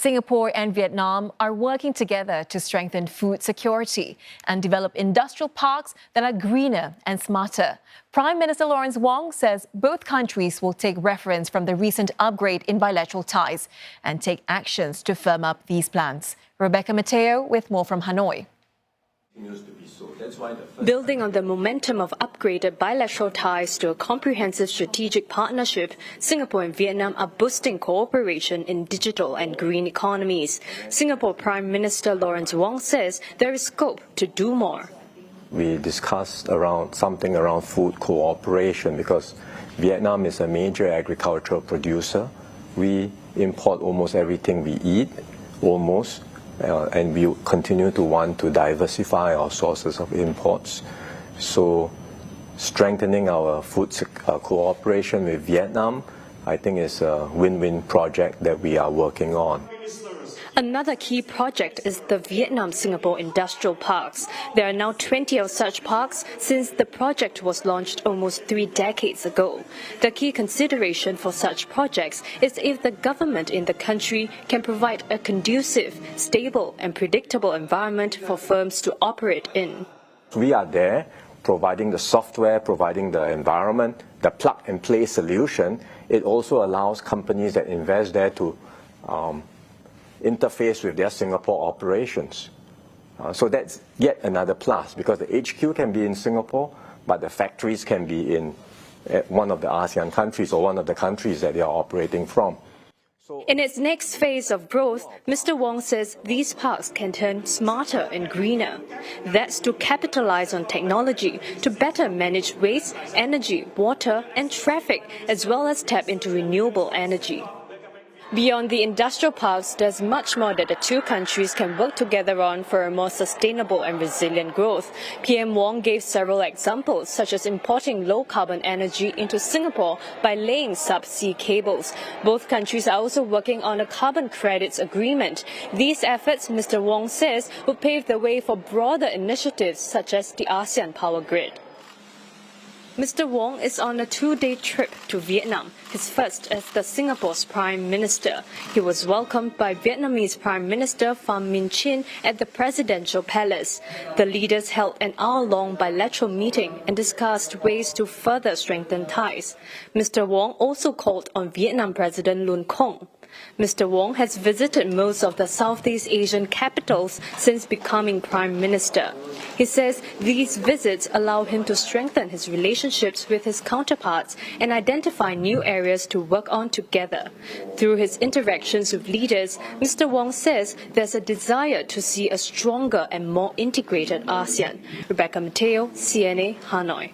Singapore and Vietnam are working together to strengthen food security and develop industrial parks that are greener and smarter. Prime Minister Lawrence Wong says both countries will take reference from the recent upgrade in bilateral ties and take actions to firm up these plans. Rebecca Metteo with more from Hanoi. Building on the momentum of upgraded bilateral ties to a comprehensive strategic partnership, Singapore and Vietnam are boosting cooperation in digital and green economies. Singapore Prime Minister Lawrence Wong says there is scope to do more. We discussed something around food cooperation because Vietnam is a major agricultural producer. We import almost everything we eat, and we continue to want to diversify our sources of imports. So strengthening our food cooperation with Vietnam, I think, is a win-win project that we are working on. Another key project is the Vietnam-Singapore Industrial Parks. There are now 20 of such parks since the project was launched almost 3 decades ago. The key consideration for such projects is if the government in the country can provide a conducive, stable and predictable environment for firms to operate in. We are there providing the software, providing the environment, the plug-and-play solution. It also allows companies that invest there to interface with their Singapore operations. So that's yet another plus, because the HQ can be in Singapore, but the factories can be in one of the ASEAN countries or one of the countries that they are operating from. In its next phase of growth, Mr Wong says these parks can turn smarter and greener. That's to capitalize on technology to better manage waste, energy, water and traffic, as well as tap into renewable energy. Beyond the industrial parks, there's much more that the two countries can work together on for a more sustainable and resilient growth. PM Wong gave several examples, such as importing low-carbon energy into Singapore by laying subsea cables. Both countries are also working on a carbon credits agreement. These efforts, Mr Wong says, will pave the way for broader initiatives such as the ASEAN Power Grid. Mr Wong is on a 2-day trip to Vietnam, his first as the Singapore's Prime Minister. He was welcomed by Vietnamese Prime Minister Pham Minh Chinh at the Presidential Palace. The leaders held an hour-long bilateral meeting and discussed ways to further strengthen ties. Mr Wong also called on Vietnam President Luân Khong. Mr Wong has visited most of the Southeast Asian capitals since becoming Prime Minister. He says these visits allow him to strengthen his relationships with his counterparts and identify new areas to work on together. Through his interactions with leaders, Mr Wong says there's a desire to see a stronger and more integrated ASEAN. Rebecca Metteo, CNA, Hanoi.